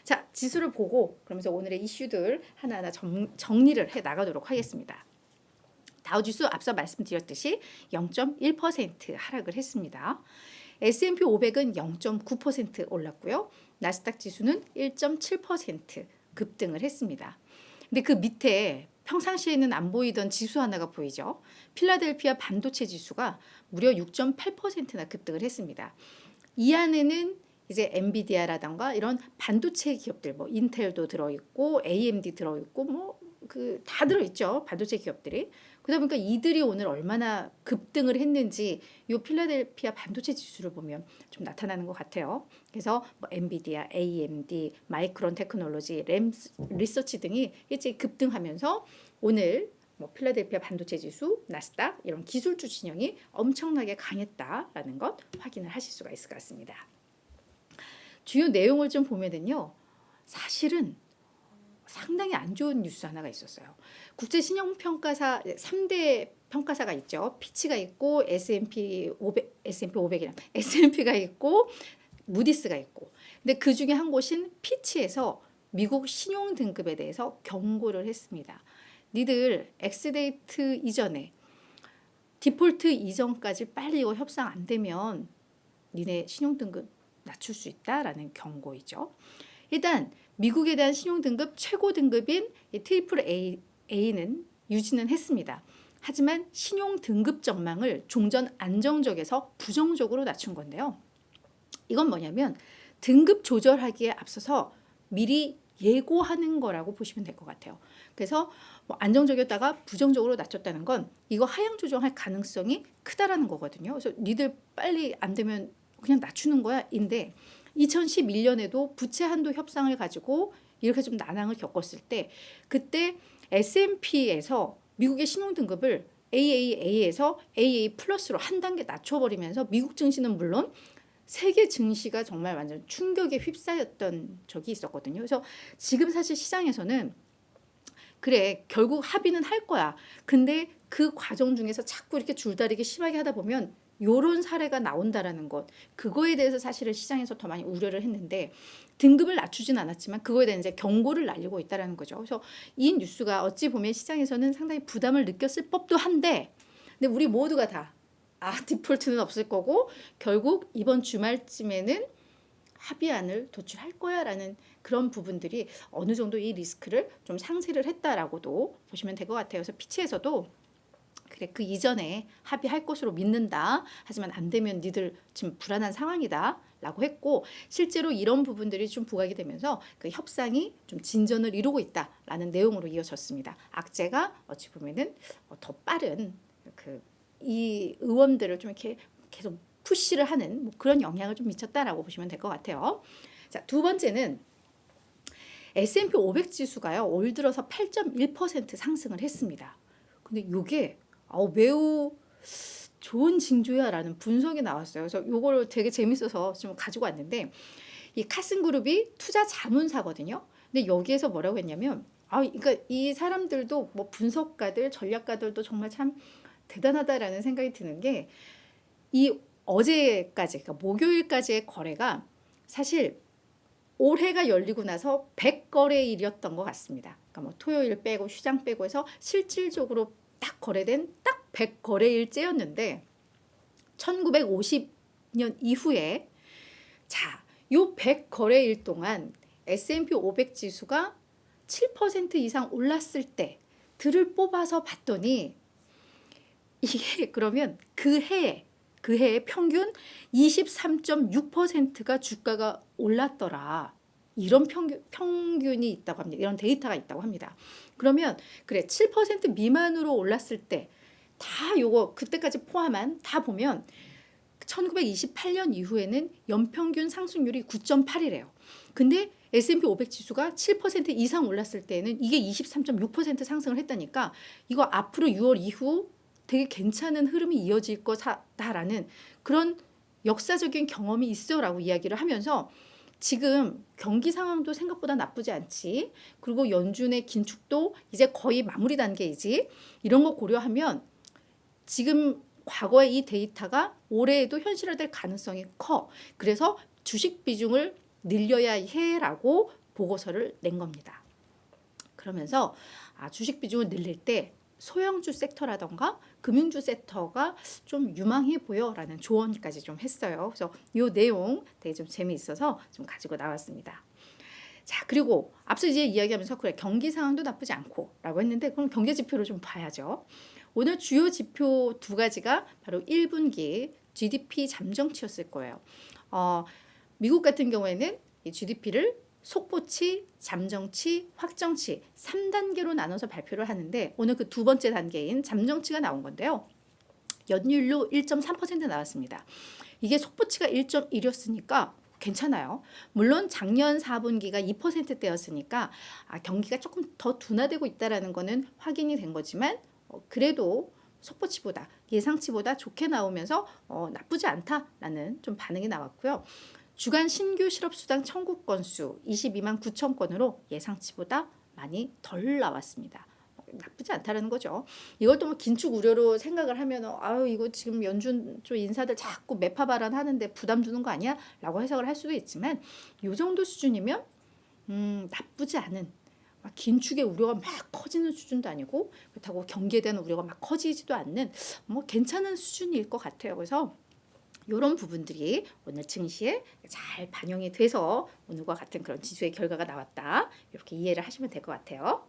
자, 지수를 보고 그러면서 오늘의 이슈들 하나하나 정리를 해 나가도록 하겠습니다. 다우지수 앞서 말씀드렸듯이 0.1% 하락을 했습니다. S&P 500은 0.9% 올랐고요. 나스닥 지수는 1.7% 급등을 했습니다. 근데 그 밑에 평상시에는 안 보이던 지수 하나가 보이죠. 필라델피아 반도체 지수가 무려 6.8%나 급등을 했습니다. 이 안에는 이제 엔비디아라던가 이런 반도체 기업들, 뭐 인텔도 들어있고 AMD 들어있고 뭐 그 다 들어있죠. 반도체 기업들이. 그러다 보니까 이들이 오늘 얼마나 급등을 했는지 이 필라델피아 반도체 지수를 보면 좀 나타나는 것 같아요. 그래서 뭐 엔비디아, AMD, 마이크론 테크놀로지, 램 리서치 등이 일찍 급등하면서 오늘 뭐 필라델피아 반도체 지수, 나스닥 이런 기술주 진영이 엄청나게 강했다라는 것 확인을 하실 수가 있을 것 같습니다. 주요 내용을 좀 보면은요, 사실은 상당히 안 좋은 뉴스 하나가 있었어요. 국제 신용평가사 3대 평가사가 있죠. 피치가 있고 S&P 500이랑 S&P가 있고 무디스가 있고. 근데 그 중에 한 곳인 피치에서 미국 신용 등급에 대해서 경고를 했습니다. 니들 엑스데이트 이전에 디폴트 이전까지 빨리 이거 협상 안 되면 니네 신용 등급 낮출 수 있다라는 경고이죠. 일단 미국에 대한 신용 등급 최고 등급인 트리플 A는 유지는 했습니다. 하지만 신용 등급 전망을 종전 안정적에서 부정적으로 낮춘 건데요. 이건 뭐냐면 등급 조절하기에 앞서서 미리 예고하는 거라고 보시면 될 것 같아요. 그래서 뭐 안정적이었다가 부정적으로 낮췄다는 건 이거 하향 조정할 가능성이 크다라는 거거든요. 그래서 니들 빨리 안 되면 그냥 낮추는 거야 인데 2011년에도 부채 한도 협상을 가지고 이렇게 좀 난항을 겪었을 때 그때 S&P에서 미국의 신용 등급을 AAA에서 AA 플러스로 한 단계 낮춰버리면서 미국 증시는 물론 세계 증시가 정말 완전 충격에 휩싸였던 적이 있었거든요. 그래서 지금 사실 시장에서는 그래 결국 합의는 할 거야. 근데 그 과정 중에서 자꾸 이렇게 줄다리기 심하게 하다 보면 요런 사례가 나온다라는 것, 그거에 대해서 사실은 시장에서 더 많이 우려를 했는데 등급을 낮추진 않았지만 그거에 대한 이제 경고를 날리고 있다라는 거죠. 그래서 이 뉴스가 어찌 보면 시장에서는 상당히 부담을 느꼈을 법도 한데, 근데 우리 모두가 다 디폴트는 없을 거고 결국 이번 주말쯤에는 합의안을 도출할 거야라는 그런 부분들이 어느 정도 이 리스크를 좀 상쇄를 했다라고도 보시면 될 것 같아요. 그래서 피치에서도 그래 그 이전에 합의할 것으로 믿는다. 하지만 안 되면 니들 지금 불안한 상황이다. 라고 했고 실제로 이런 부분들이 좀 부각이 되면서 그 협상이 좀 진전을 이루고 있다라는 내용으로 이어졌습니다. 악재가 어찌 보면은 더 빠른 이 의원들을 좀 이렇게 계속 푸시를 하는 뭐 그런 영향을 좀 미쳤다라고 보시면 될 것 같아요. 자, 두 번째는 S&P 500 지수가요. 올 들어서 8.1% 상승을 했습니다. 근데 이게 매우 좋은 징조야라는 분석이 나왔어요. 그래서 이걸 되게 재밌어서 좀 가지고 왔는데 이 카슨 그룹이 투자 자문사거든요. 근데 여기에서 뭐라고 했냐면 그러니까 이 사람들도 뭐 분석가들, 전략가들도 정말 참 대단하다라는 생각이 드는 게 이 어제까지 그러니까 목요일까지의 거래가 사실 올해가 열리고 나서 100거래일이었던 것 같습니다. 그러니까 뭐 토요일 빼고 휴장 빼고 해서 실질적으로 딱 거래된 딱 100거래일째였는데 1950년 이후에 자, 요 100거래일 동안 S&P 500 지수가 7% 이상 올랐을 때 들을 뽑아서 봤더니 이게 그러면 그 해에 평균 23.6%가 주가가 올랐더라. 이런 평균이 있다고 합니다. 이런 데이터가 있다고 합니다. 그러면 그래 7% 미만으로 올랐을 때 다 요거 그때까지 포함한 다 보면 1928년 이후에는 연평균 상승률이 9.8이래요. 근데 S&P 500 지수가 7% 이상 올랐을 때는 이게 23.6% 상승을 했다니까 이거 앞으로 6월 이후 되게 괜찮은 흐름이 이어질 거다라는 그런 역사적인 경험이 있어라고 이야기를 하면서 지금 경기 상황도 생각보다 나쁘지 않지. 그리고 연준의 긴축도 이제 거의 마무리 단계이지. 이런 거 고려하면 지금 과거의 이 데이터가 올해에도 현실화될 가능성이 커. 그래서 주식 비중을 늘려야 해라고 보고서를 낸 겁니다. 그러면서 주식 비중을 늘릴 때 소형주 섹터라던가 금융주 섹터가 좀 유망해 보여라는 조언까지 좀 했어요. 그래서 이 내용 되게 좀 재미있어서 좀 가지고 나왔습니다. 자, 그리고 앞서 이제 이야기하면서 그래 경기 상황도 나쁘지 않고라고 했는데 그럼 경제 지표를 좀 봐야죠. 오늘 주요 지표 두 가지가 바로 1분기 GDP 잠정치였을 거예요. 미국 같은 경우에는 이 GDP를 속보치, 잠정치, 확정치 3단계로 나눠서 발표를 하는데 오늘 그 두 번째 단계인 잠정치가 나온 건데요. 연율로 1.3% 나왔습니다. 이게 속보치가 1.1이었으니까 괜찮아요. 물론 작년 4분기가 2%대였으니까 경기가 조금 더 둔화되고 있다는 거는 확인이 된 거지만 그래도 속보치보다 예상치보다 좋게 나오면서 나쁘지 않다라는 좀 반응이 나왔고요. 주간 신규 실업수당 청구 건수 22만 9천 건으로 예상치보다 많이 덜 나왔습니다. 나쁘지 않다라는 거죠. 이걸 또 긴축 우려로 생각을 하면 이거 지금 연준 쪽 인사들 자꾸 매파 발언하는데 부담 주는 거 아니야? 라고 해석을 할 수도 있지만 이 정도 수준이면 나쁘지 않은 긴축의 우려가 막 커지는 수준도 아니고 그렇다고 경기에 대한 우려가 막 커지지도 않는 괜찮은 수준일 것 같아요. 그래서 이런 부분들이 오늘 증시에 잘 반영이 돼서 오늘과 같은 그런 지수의 결과가 나왔다. 이렇게 이해를 하시면 될 것 같아요.